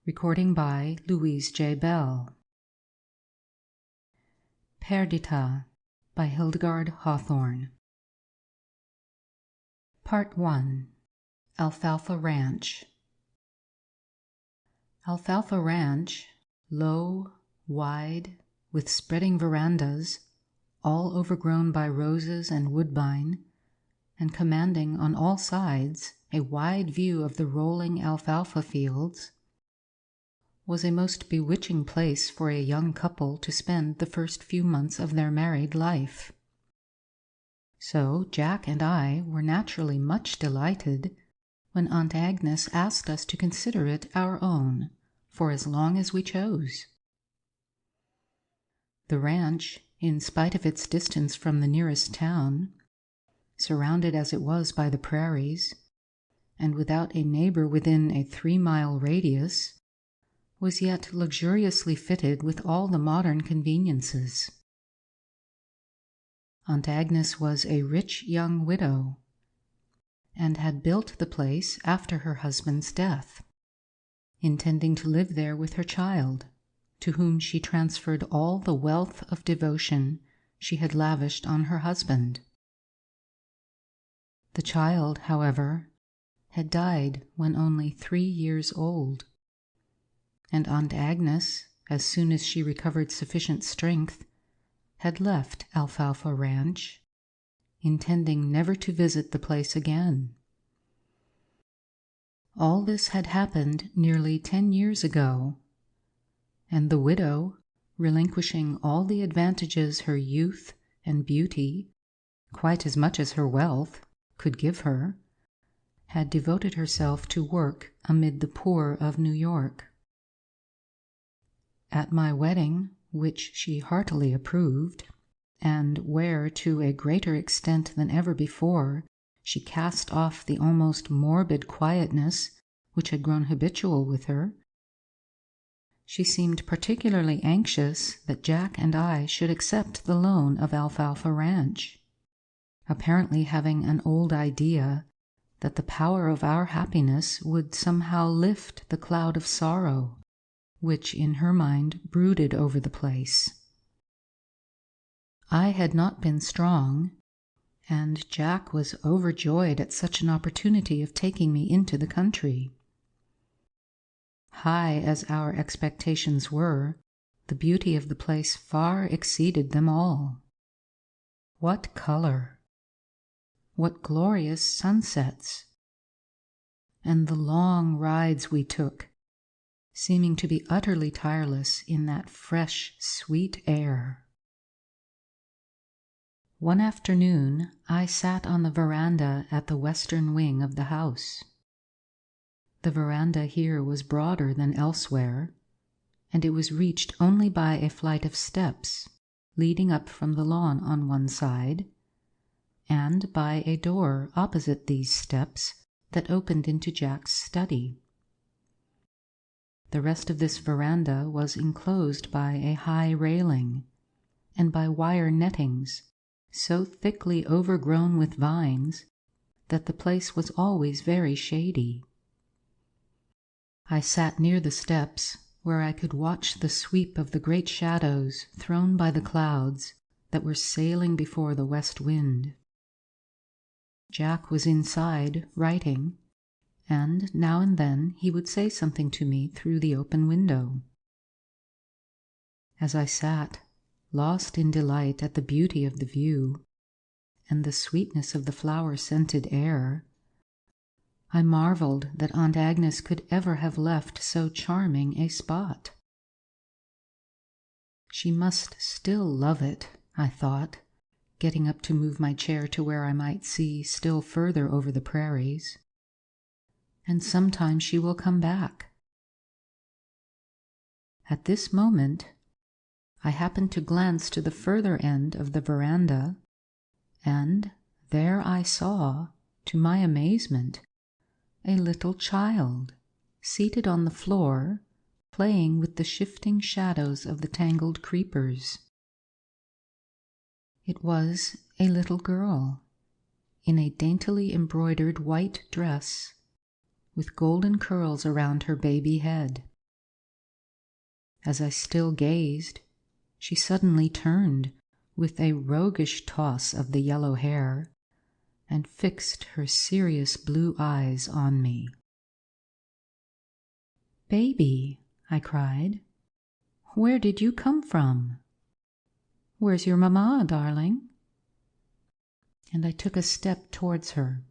Recording by Louise J. Bell. Perdita by Hildegarde Hawthorne. Part 1. Alfalfa Ranch. Alfalfa Ranch, low, wide, with spreading verandas, all overgrown by roses and woodbine, and commanding on all sides a wide view of the rolling alfalfa fields, was a most bewitching place for a young couple to spend the first few months of their married life. So Jack and I were naturally much delighted when Aunt Agnes asked us to consider it our own for as long as we chose. The ranch, in spite of its distance from the nearest town, surrounded as it was by the prairies, and without a neighbor within a 3-mile radius, was yet luxuriously fitted with all the modern conveniences. Aunt Agnes was a rich young widow, and had built the place after her husband's death, intending to live there with her child, to whom she transferred all the wealth of devotion she had lavished on her husband. The child, however, had died when only 3 years old, and Aunt Agnes, as soon as she recovered sufficient strength, had left Alfalfa Ranch, intending never to visit the place again. All this had happened nearly 10 years ago, and the widow, relinquishing all the advantages her youth and beauty, quite as much as her wealth, could give her, had devoted herself to work amid the poor of New York. At my wedding, which she heartily approved, and where, to a greater extent than ever before, she cast off the almost morbid quietness which had grown habitual with her, she seemed particularly anxious that Jack and I should accept the loan of Alfalfa Ranch, apparently having an old idea that the power of our happiness would somehow lift the cloud of sorrow which in her mind brooded over the place. I had not been strong, and Jack was overjoyed at such an opportunity of taking me into the country. High as our expectations were, the beauty of the place far exceeded them all. What color! What glorious sunsets! And the long rides we took, seeming to be utterly tireless in that fresh, sweet air. One afternoon I sat on the veranda at the western wing of the house. The veranda here was broader than elsewhere, and it was reached only by a flight of steps leading up from the lawn on one side, and by a door opposite these steps that opened into Jack's study. The rest of this veranda was enclosed by a high railing, and by wire nettings so thickly overgrown with vines that the place was always very shady. I sat near the steps, where I could watch the sweep of the great shadows thrown by the clouds that were sailing before the west wind. Jack was inside, writing, and now and then he would say something to me through the open window. As I sat, lost in delight at the beauty of the view and the sweetness of the flower-scented air, I marveled that Aunt Agnes could ever have left so charming a spot. She must still love it, I thought, getting up to move my chair to where I might see still further over the prairies. And sometime she will come back. At this moment, I happened to glance to the further end of the veranda, and there I saw, to my amazement, a little child, seated on the floor, playing with the shifting shadows of the tangled creepers. It was a little girl, in a daintily embroidered white dress, with golden curls around her baby head. As I still gazed, she suddenly turned with a roguish toss of the yellow hair and fixed her serious blue eyes on me. "Baby," I cried, "where did you come from? Where's your mamma, darling?" And I took a step towards her.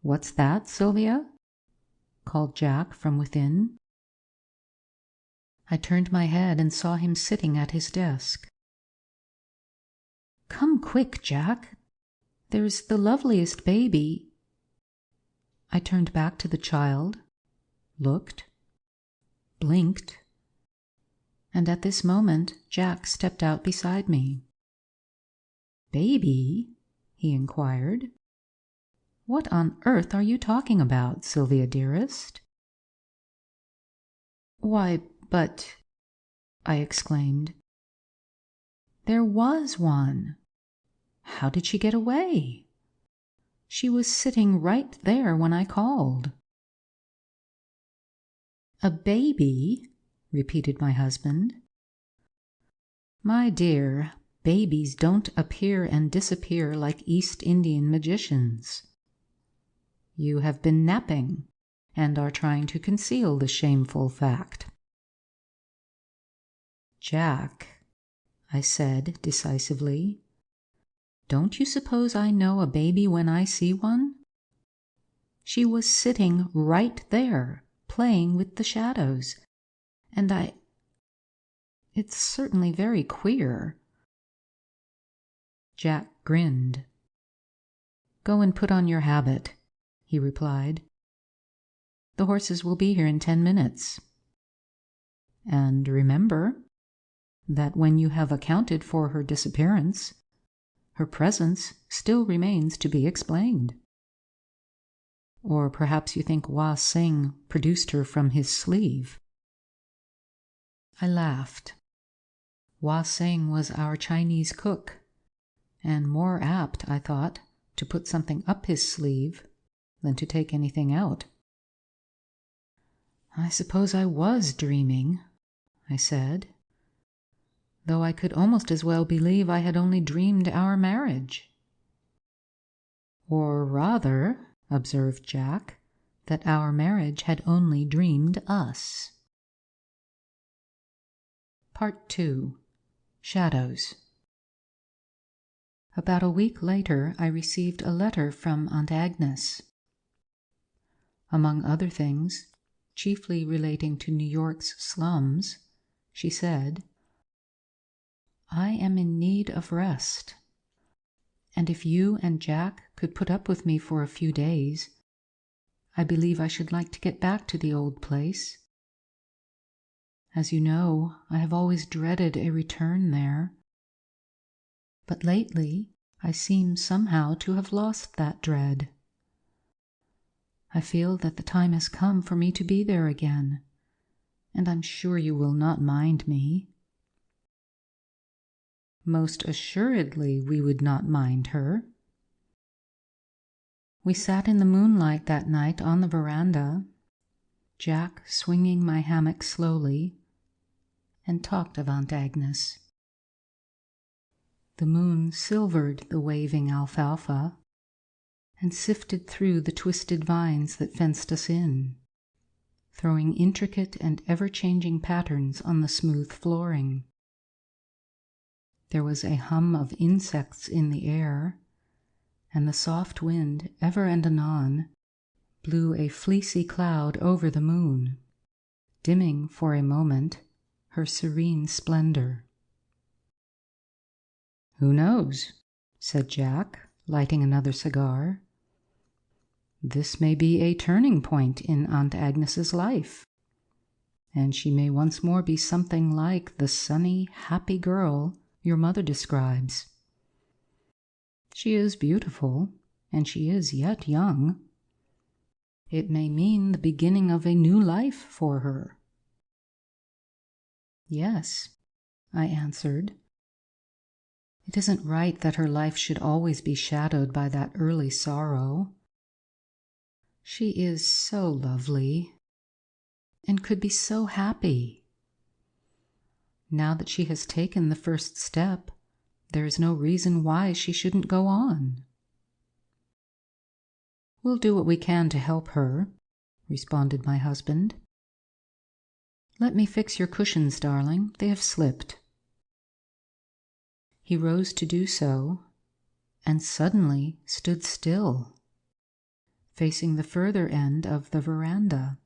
"What's that, Sylvia?" called Jack from within. I turned my head and saw him sitting at his desk. "Come quick, Jack. There's the loveliest baby." I turned back to the child, looked, blinked, and at this moment Jack stepped out beside me. "Baby?" he inquired. "What on earth are you talking about, Sylvia dearest?" "Why, but," I exclaimed, "there was one. How did she get away? She was sitting right there when I called." "A baby?" repeated my husband. "My dear, babies don't appear and disappear like East Indian magicians. You have been napping and are trying to conceal the shameful fact." "Jack," I said decisively, "don't you suppose I know a baby when I see one? She was sitting right there, playing with the shadows, and it's certainly very queer." Jack grinned. "Go and put on your habit," he replied. "The horses will be here in 10 minutes. And remember that when you have accounted for her disappearance, her presence still remains to be explained. Or perhaps you think Wah Sing produced her from his sleeve." I laughed. Wah Sing was our Chinese cook, and more apt, I thought, to put something up his sleeve than to take anything out. "I suppose I was dreaming," I said, "though I could almost as well believe I had only dreamed our marriage." "Or rather," observed Jack, "that our marriage had only dreamed us." Part 2. Shadows. About a week later, I received a letter from Aunt Agnes. Among other things, chiefly relating to New York's slums, she said, "I am in need of rest, and if you and Jack could put up with me for a few days, I believe I should like to get back to the old place. As you know, I have always dreaded a return there, but lately I seem somehow to have lost that dread. I feel that the time has come for me to be there again, and I'm sure you will not mind me." Most assuredly we would not mind her. We sat in the moonlight that night on the veranda, Jack swinging my hammock slowly, and talked of Aunt Agnes. The moon silvered the waving alfalfa and sifted through the twisted vines that fenced us in, throwing intricate and ever-changing patterns on the smooth flooring. There was a hum of insects in the air, and the soft wind ever and anon blew a fleecy cloud over the moon, dimming for a moment her serene splendor. "Who knows?" said Jack, lighting another cigar. "This may be a turning point in Aunt Agnes's life, and she may once more be something like the sunny, happy girl your mother describes. She is beautiful, and she is yet young. It may mean the beginning of a new life for her." "Yes," I answered. "It isn't right that her life should always be shadowed by that early sorrow. She is so lovely, and could be so happy. Now that she has taken the first step, there is no reason why she shouldn't go on." "We'll do what we can to help her," responded my husband. "Let me fix your cushions, darling. They have slipped." He rose to do so, and suddenly stood still, facing the further end of the veranda.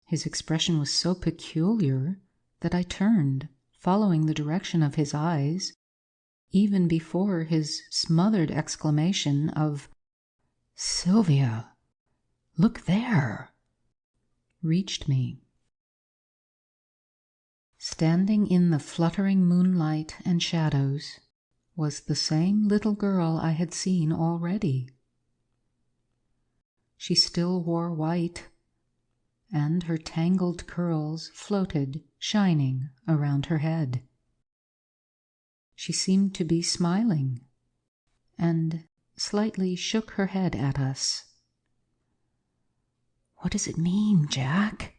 His expression was so peculiar that I turned, following the direction of his eyes, even before his smothered exclamation of "Sylvia, look there!" reached me. Standing in the fluttering moonlight and shadows was the same little girl I had seen already. She still wore white, and her tangled curls floated, shining, around her head. She seemed to be smiling, and slightly shook her head at us. "What does it mean, Jack?"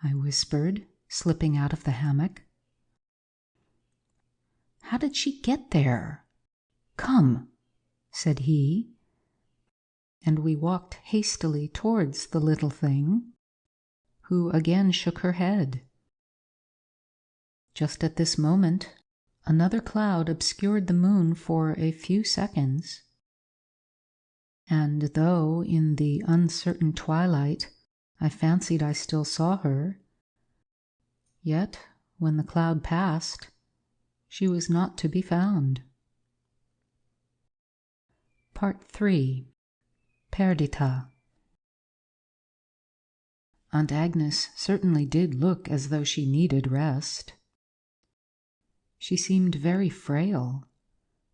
I whispered, slipping out of the hammock. "How did she get there? Come," said he, and we walked hastily towards the little thing, who again shook her head. Just at this moment, another cloud obscured the moon for a few seconds, and though in the uncertain twilight I fancied I still saw her, yet when the cloud passed, she was not to be found. Part 3. Perdita. Aunt Agnes certainly did look as though she needed rest. She seemed very frail,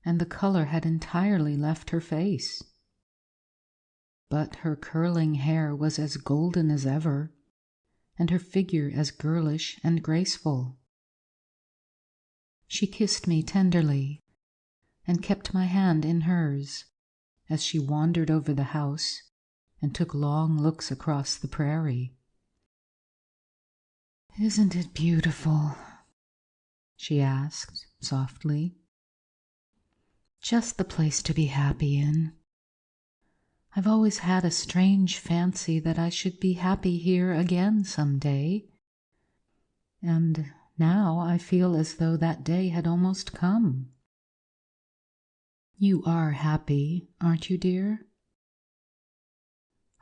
and the color had entirely left her face. But her curling hair was as golden as ever, and her figure as girlish and graceful. She kissed me tenderly, and kept my hand in hers as she wandered over the house and took long looks across the prairie. "Isn't it beautiful?" she asked softly. "Just the place to be happy in. I've always had a strange fancy that I should be happy here again some day, and now I feel as though that day had almost come. You are happy, aren't you, dear?"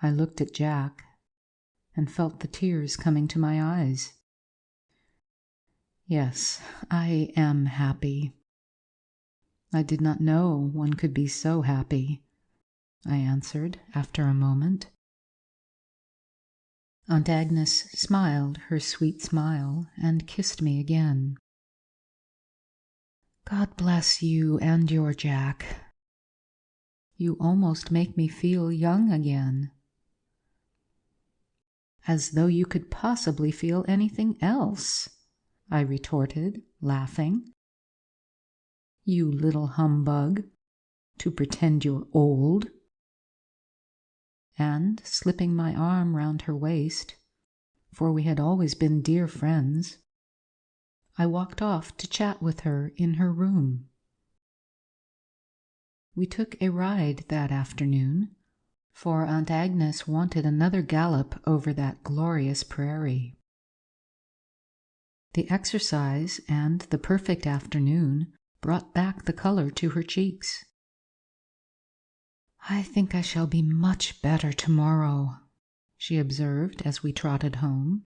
I looked at Jack and felt the tears coming to my eyes. "Yes, I am happy. I did not know one could be so happy," I answered after a moment. Aunt Agnes smiled her sweet smile and kissed me again. "God bless you and your Jack. You almost make me feel young again." "As though you could possibly feel anything else," I retorted, laughing. "You little humbug, to pretend you're old." And slipping my arm round her waist, for we had always been dear friends, I walked off to chat with her in her room. We took a ride that afternoon, for Aunt Agnes wanted another gallop over that glorious prairie. The exercise and the perfect afternoon brought back the color to her cheeks. "I think I shall be much better tomorrow," she observed as we trotted home.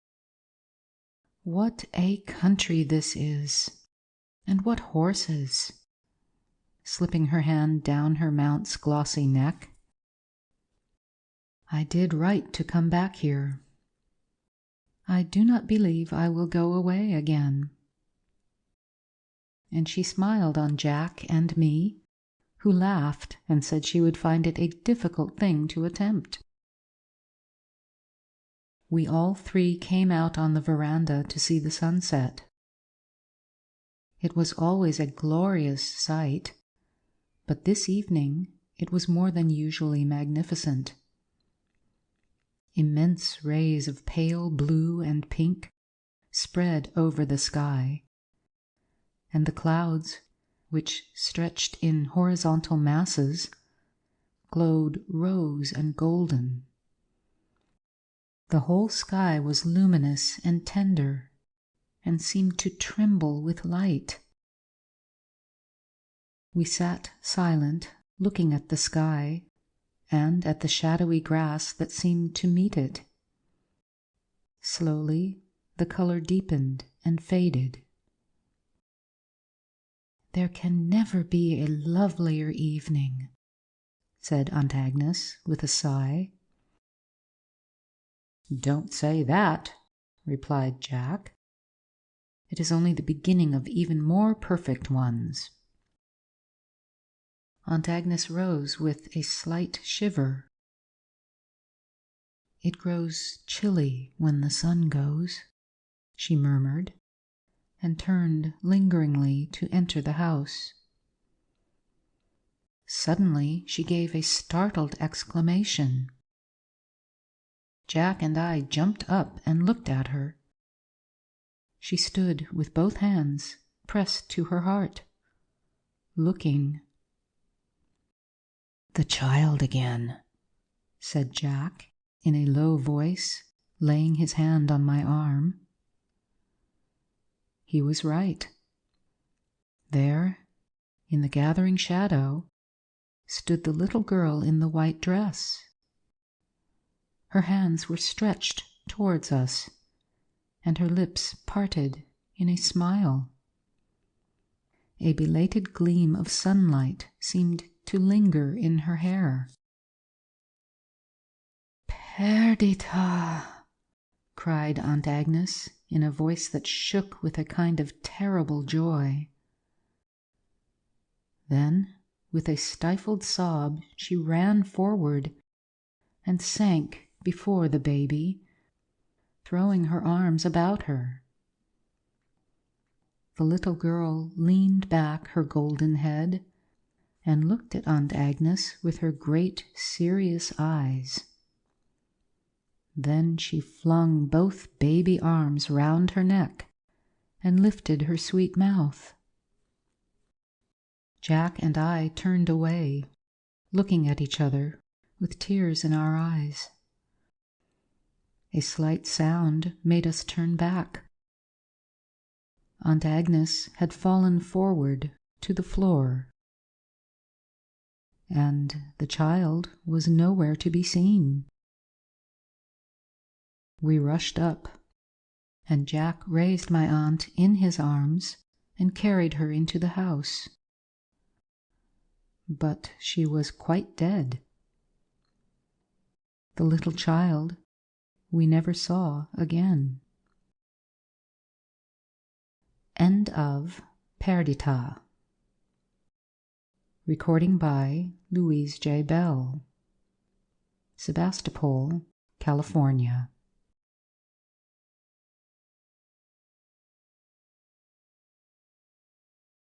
"What a country this is, and what horses!" slipping her hand down her mount's glossy neck. "I did right to come back here. I do not believe I will go away again." And she smiled on Jack and me, who laughed and said she would find it a difficult thing to attempt. We all three came out on the veranda to see the sunset. It was always a glorious sight, but this evening it was more than usually magnificent. Immense rays of pale blue and pink spread over the sky, and the clouds, which stretched in horizontal masses, glowed rose and golden. The whole sky was luminous and tender, and seemed to tremble with light. We sat silent, looking at the sky, and at the shadowy grass that seemed to meet it. Slowly, the color deepened and faded. "There can never be a lovelier evening," said Aunt Agnes with a sigh. "Don't say that," replied Jack. "It is only the beginning of even more perfect ones." Aunt Agnes rose with a slight shiver. "It grows chilly when the sun goes," she murmured, and turned lingeringly to enter the house. Suddenly she gave a startled exclamation. Jack and I jumped up and looked at her. She stood with both hands pressed to her heart, looking. "The child again," said Jack in a low voice, laying his hand on my arm. He was right. There, in the gathering shadow, stood the little girl in the white dress. Her hands were stretched towards us, and her lips parted in a smile. A belated gleam of sunlight seemed to linger in her hair. "Perdita!" cried Aunt Agnes in a voice that shook with a kind of terrible joy. Then, with a stifled sob, she ran forward and sank before the baby, throwing her arms about her. The little girl leaned back her golden head and looked at Aunt Agnes with her great, serious eyes. Then she flung both baby arms round her neck and lifted her sweet mouth. Jack and I turned away, looking at each other with tears in our eyes. A slight sound made us turn back. Aunt Agnes had fallen forward to the floor, and the child was nowhere to be seen. We rushed up, and Jack raised my aunt in his arms and carried her into the house. But she was quite dead. The little child we never saw again. End of Perdita. Recording by Louise J. Bell. Sebastopol, California.